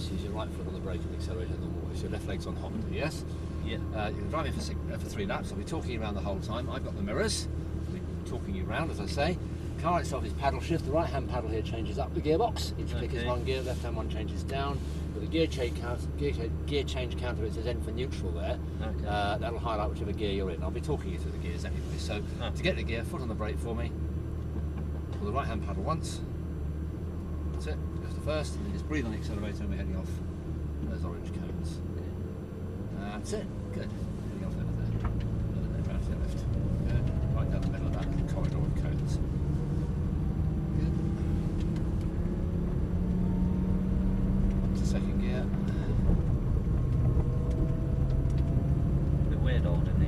reverse, use your right foot on the brake and accelerator in normal way. So your left leg's on Honda, yes? Yeah. You can drive it for 3 laps. I'll be talking around the whole time. I've got the mirrors. I'll be talking you around, as I say. The car itself is paddle shift. The right hand paddle here changes up the gearbox. Each click is 1 gear, left hand one changes down. With the gear change counter, it says N for neutral there. Okay. That'll highlight whichever gear you're in. I'll be talking you through the gears anyway. So to get the gear, foot on the brake for me. Pull the right hand paddle once. That's it. Goes to first, and then just breathe on the accelerator and we're heading off those orange cones. That's it. Good. Heading off over there. And then round to the left. Good. Right down the middle of that little corridor of cones. Good. Up to second gear. A bit weird holding the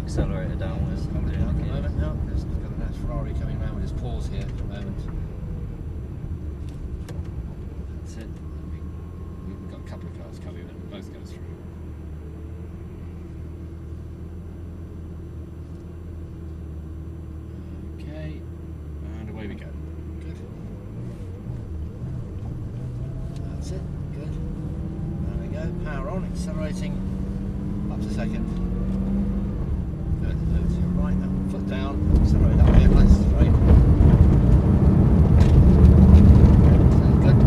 accelerator down with Holding it down at the moment now. There's got a nice Ferrari coming around with his paws here at the moment. That's it. We've got a couple of cars coming and both go through. Okay, and away we go. Good. That's it. Good. There we go. Power on, accelerating up to second. Good. Over to your right. Now foot down. Accelerate up there. Nice straight. Good.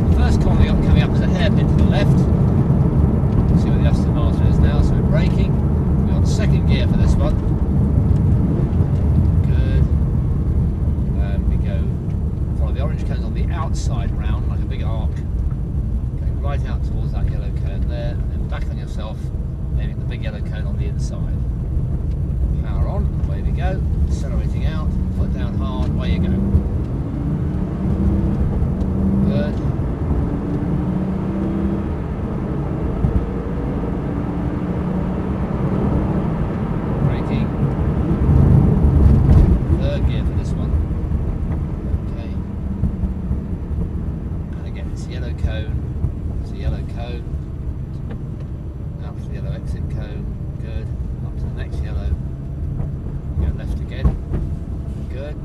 The first corner coming up is a hairpin to the left. See where the Aston Martin is now. So we're braking. We're on second gear for this one. The orange cone's on the outside round, like a big arc, going right out towards that yellow cone there, and then back on yourself, aiming the big yellow cone on the inside. Power on, away we go, accelerating out, foot down hard, away you go. Good. Braking. Third gear for this one. Yellow cone, it's a yellow cone, out to the yellow exit cone, good, up to the next yellow, go left again, good,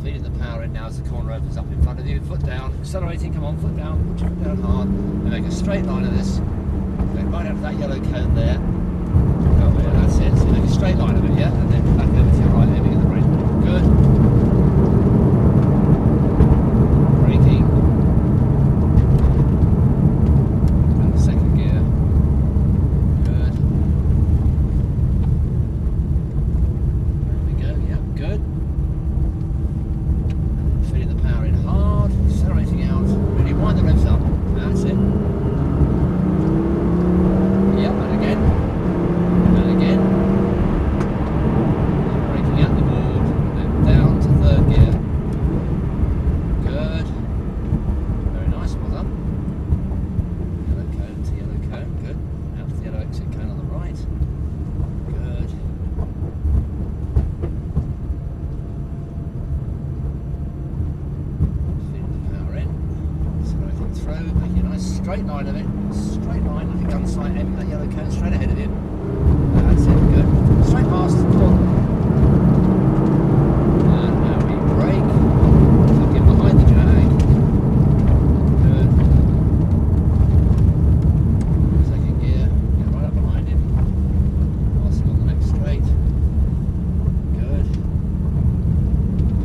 feeding the power in now as the corner opens up in front of you, foot down, accelerating, come on, foot down, put your foot down hard, and make a straight line of this, go right up to that yellow cone there, oh yeah, that's it, so make a straight line of it, yeah, and then back over to your right, aiming at the brake, good. Straight line of it, straight line, like a gun sight, aiming that yellow cone straight ahead of you. That's it, good. Straight past, come on. And now we brake, tuck in behind the jag. Good. Second gear, get right up behind him. Passing on the next straight. Good.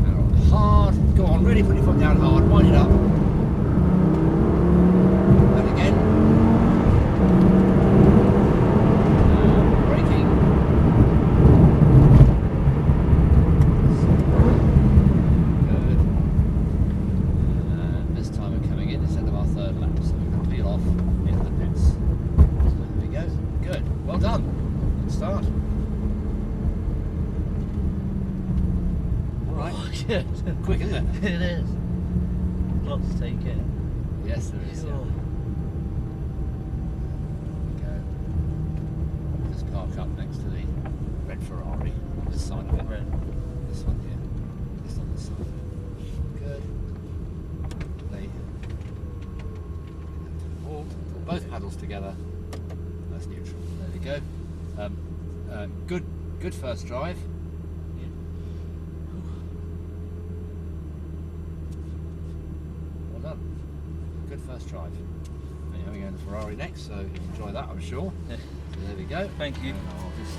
Power on hard, go on, really put your foot down hard, wind it up. Quick, isn't it? It is. Lots to take in. Yes, there is. Sure. Yeah. Just park up next to the red Ferrari on this side of it. Red. This one here. Just on this side. Good. Play. Pull both paddles together. That's neutral. There we go. Good first drive. Good first drive. Anyway, we're going to Ferrari next, so enjoy that, I'm sure. So there we go. Thank you. And I'll just,